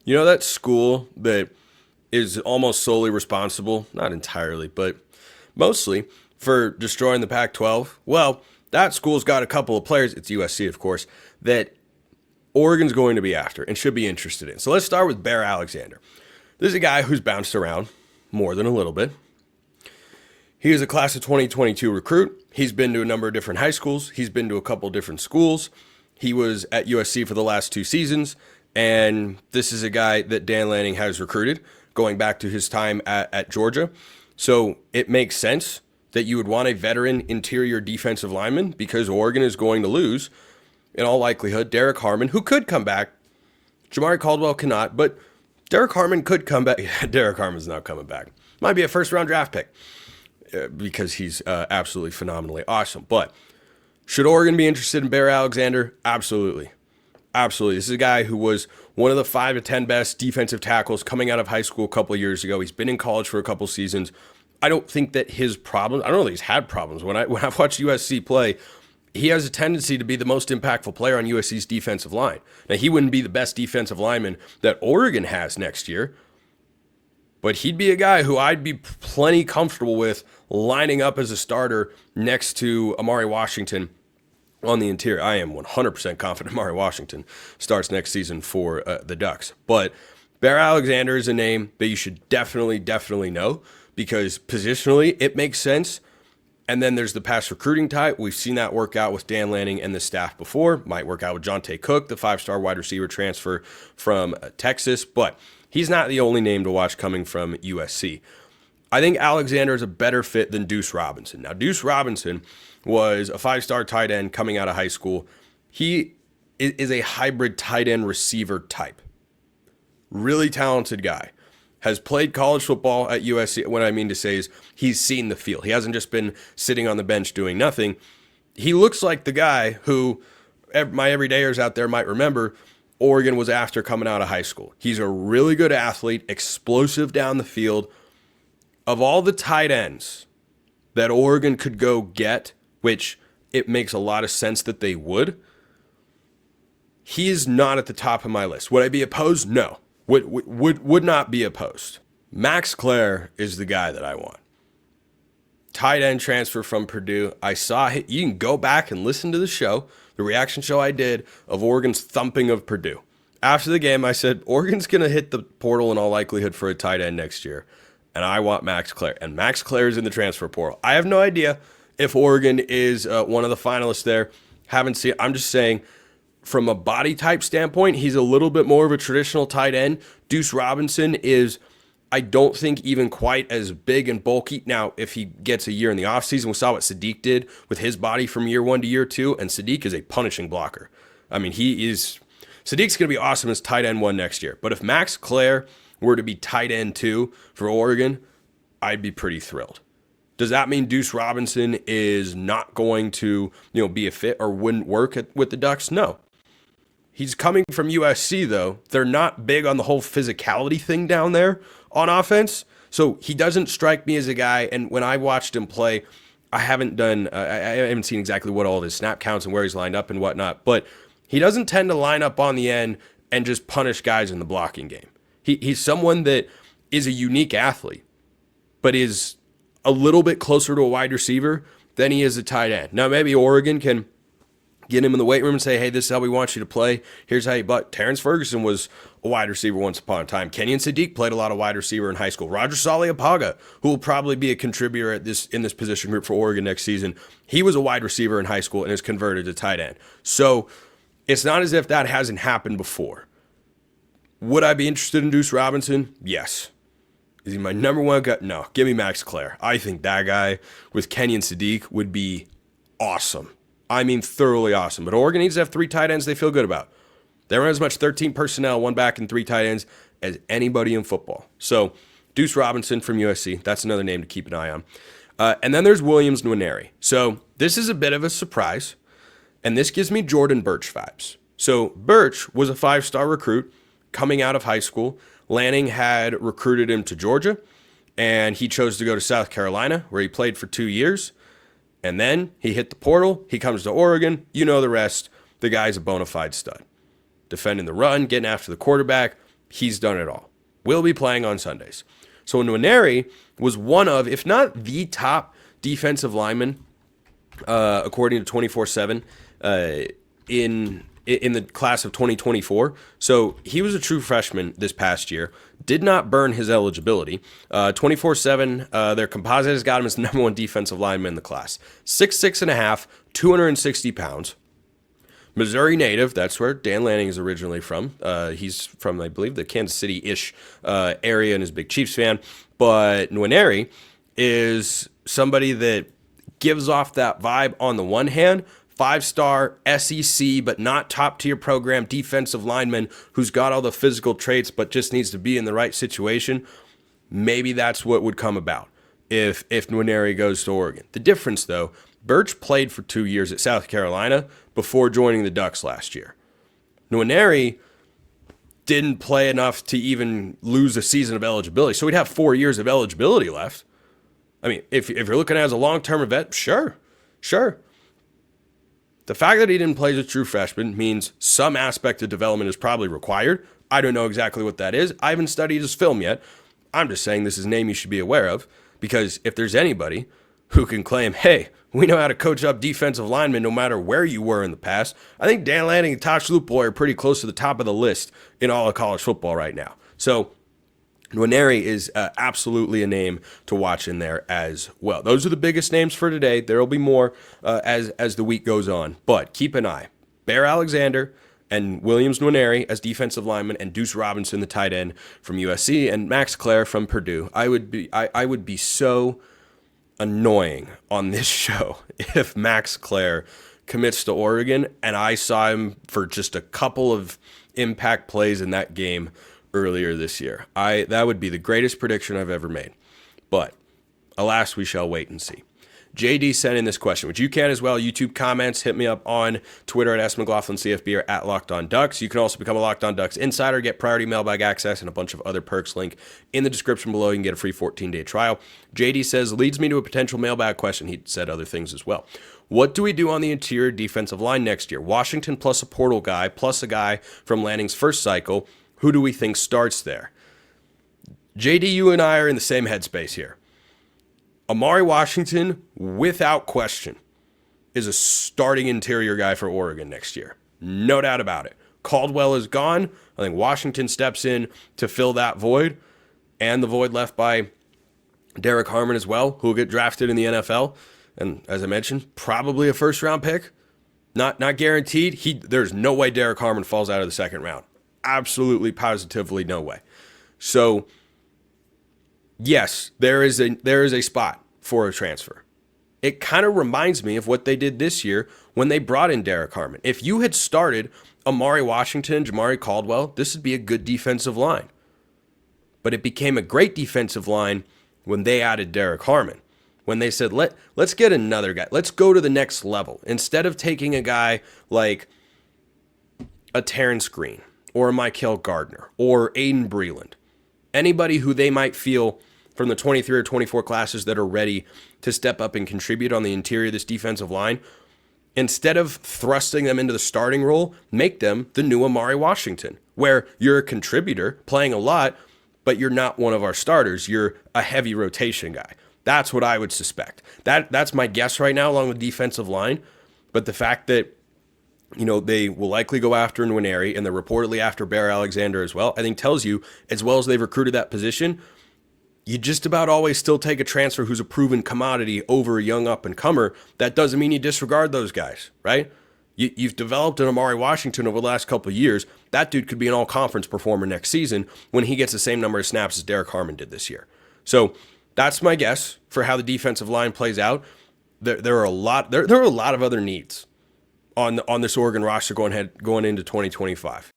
You know that school that is almost solely responsible, not entirely, but mostly for destroying the Pac 12? Well, that school's got a couple of players, it's USC, of course, that Oregon's going to be after and should be interested in. So let's start with Bear Alexander. This is a guy who's bounced around more than a little bit. He is a class of 2022 recruit. He's been to a number of different high schools. He's been to a couple different schools. He was at USC for the last 2 seasons. And this is a guy that Dan Lanning has recruited going back to his time at Georgia. So it makes sense that you would want a veteran interior defensive lineman because Oregon is going to lose, in all likelihood, Derek Harmon, who could come back. Jamari Caldwell cannot, but Derek Harmon could come back. Derek Harmon's not coming back. Might be a first-round draft pick because he's absolutely phenomenally awesome. But should Oregon be interested in Bear Alexander? Absolutely. Absolutely. This is a guy who was one of the 5 to 10 best defensive tackles coming out of high school a couple of years ago. He's been in college for a couple seasons. I don't think that his problems, I don't know that he's had problems. When I've watched USC play, he has a tendency to be the most impactful player on USC's defensive line. Now, he wouldn't be the best defensive lineman that Oregon has next year, but he'd be a guy who I'd be plenty comfortable with lining up as a starter next to Amari Washington on the interior. I am 100% confident Amari Washington starts next season for the Ducks. But Bear Alexander is a name that you should definitely know because positionally it makes sense. And then there's the pass recruiting type. We've seen that work out with Dan Lanning and the staff before. Might work out with Jonte Cook, the 5-star wide receiver transfer from Texas. But he's not the only name to watch coming from USC. I think Alexander is a better fit than Duce Robinson. Now, Duce Robinson was a 5-star tight end coming out of high school. He is a hybrid tight end receiver type. Really talented guy. Has played college football at USC. What I mean to say is he's seen the field. He hasn't just been sitting on the bench doing nothing. He looks like the guy who my everydayers out there might remember Oregon was after coming out of high school. He's a really good athlete, explosive down the field. Of all the tight ends that Oregon could go get, which it makes a lot of sense that they would, he is not at the top of my list. Would I be opposed? No. Would not be opposed. Max Clare is the guy that I want. Tight end transfer from Purdue. I saw it. You can go back and listen to the show, the reaction show I did of Oregon's thumping of Purdue. After the game, I said, Oregon's going to hit the portal in all likelihood for a tight end next year. And I want Max Clare. And Max Clare is in the transfer portal. I have no idea if Oregon is one of the finalists there. Haven't seen. I'm just saying, from a body type standpoint, he's a little bit more of a traditional tight end. Duce Robinson is, I don't think, even quite as big and bulky. Now, if he gets a year in the offseason, we saw what Sadiq did with his body from year 1 to year 2, and Sadiq is a punishing blocker. I mean, Sadiq's going to be awesome as tight end 1 next year. But if Max Clare were to be tight end 2 for Oregon, I'd be pretty thrilled. Does that mean Duce Robinson is not going to, be a fit or wouldn't work with the Ducks? No. He's coming from USC, though. They're not big on the whole physicality thing down there on offense. So he doesn't strike me as a guy. And when I watched him play, I haven't seen exactly what all of his snap counts and where he's lined up and whatnot. But he doesn't tend to line up on the end and just punish guys in the blocking game. He's someone that is a unique athlete, but is a little bit closer to a wide receiver than he is a tight end. Now, maybe Oregon can get him in the weight room and say, hey, this is how we want you to play. Here's how you, but Terrence Ferguson was a wide receiver once upon a time. Kenyon Sadiq played a lot of wide receiver in high school. Roger Saliapaga, who will probably be a contributor in this position group for Oregon next season, he was a wide receiver in high school and is converted to tight end. So it's not as if that hasn't happened before. Would I be interested in Duce Robinson? Yes. Is he my number one guy? No. Give me Max Clare. I think that guy with Kenyon Sadiq would be awesome. I mean, thoroughly awesome. But Oregon needs to have 3 tight ends they feel good about. They run as much 13 personnel, 1 back and 3 tight ends as anybody in football. So Duce Robinson from USC, that's another name to keep an eye on. And then there's Williams Nwaneri. So this is a bit of a surprise, and this gives me Jordan Birch vibes. So Birch was a 5-star recruit coming out of high school. Lanning had recruited him to Georgia, and he chose to go to South Carolina, where he played for 2 years. And then he hit the portal. He comes to Oregon. You know the rest. The guy's a bona fide stud. Defending the run, getting after the quarterback. he's done it all. Will be playing on Sundays. So Nwaneri was one of, if not the top defensive lineman, according to 24/7, in the class of 2024. So he was a true freshman this past year. Did not burn his eligibility. 24/7, their composite has got him as the number one defensive lineman in the class. 6'6.5", 260 pounds. Missouri native, that's where Dan Lanning is originally from. He's from, I believe, the Kansas City-ish area and is a big Chiefs fan. But Nwaneri is somebody that gives off that vibe on the one hand, 5-star SEC, but not top-tier program defensive lineman who's got all the physical traits but just needs to be in the right situation. Maybe that's what would come about if Nwaneri goes to Oregon. The difference, though, Birch played for 2 years at South Carolina before joining the Ducks last year. Nwaneri didn't play enough to even lose a season of eligibility, so he'd have 4 years of eligibility left. I mean, if you're looking at it as a long-term vet, sure. The fact that he didn't play as a true freshman means some aspect of development is probably required. I don't know exactly what that is. I haven't studied his film yet. I'm just saying this is a name you should be aware of, because if there's anybody who can claim, hey, we know how to coach up defensive linemen no matter where you were in the past, I think Dan Lanning and Tosh Lupoy are pretty close to the top of the list in all of college football right now. So Nwaneri is absolutely a name to watch in there as well. Those are the biggest names for today. There will be more as the week goes on. But keep an eye. Bear Alexander and Williams Nwaneri as defensive linemen, and Duce Robinson, the tight end from USC, and Max Clare from Purdue. I would be so annoying on this show if Max Clare commits to Oregon and I saw him for just a couple of impact plays in that game earlier this year. That would be the greatest prediction I've ever made. But alas, we shall wait and see. JD sent in this question, which you can as well. YouTube comments, hit me up on Twitter at @McLaughlinCFB or at Locked On Ducks. You can also become a Locked On Ducks insider, get priority mailbag access, and a bunch of other perks. Link in the description below. You can get a free 14-day trial. JD says, leads me to a potential mailbag question. He said other things as well. What do we do on the interior defensive line next year? Washington plus a portal guy, plus a guy from Lanning's first cycle. Who do we think starts there? JD, you and I are in the same headspace here. Amari Washington, without question, is a starting interior guy for Oregon next year. No doubt about it. Caldwell is gone. I think Washington steps in to fill that void, and the void left by Derek Harmon as well, who will get drafted in the NFL. And as I mentioned, probably a first-round pick. Not guaranteed. There's no way Derek Harmon falls out of the second round. Absolutely, positively no way. So yes, there is a spot for a transfer. It kind of reminds me of what they did this year when they brought in Derek Harmon. If you had started Amari Washington, Jamari Caldwell, this would be a good defensive line. But it became a great defensive line when they added Derek Harmon. When they said, let's get another guy. Let's go to the next level. Instead of taking a guy like a Terrence Green or a Michael Gardner or Aiden Breland, anybody who they might feel from the 23 or 24 classes that are ready to step up and contribute on the interior of this defensive line, instead of thrusting them into the starting role, make them the new Amari Washington, where you're a contributor playing a lot, but you're not one of our starters. You're a heavy rotation guy. That's what I would suspect. That's my guess right now along with defensive line. But the fact that, they will likely go after Nwaneri and they're reportedly after Bear Alexander as well, I think tells you, as well as they've recruited that position, you just about always still take a transfer who's a proven commodity over a young up-and-comer. That doesn't mean you disregard those guys, right? You've developed an Amari Washington over the last couple of years. That dude could be an all-conference performer next season when he gets the same number of snaps as Derek Harmon did this year. So that's my guess for how the defensive line plays out. There are a lot of other needs on this Oregon roster going into 2025.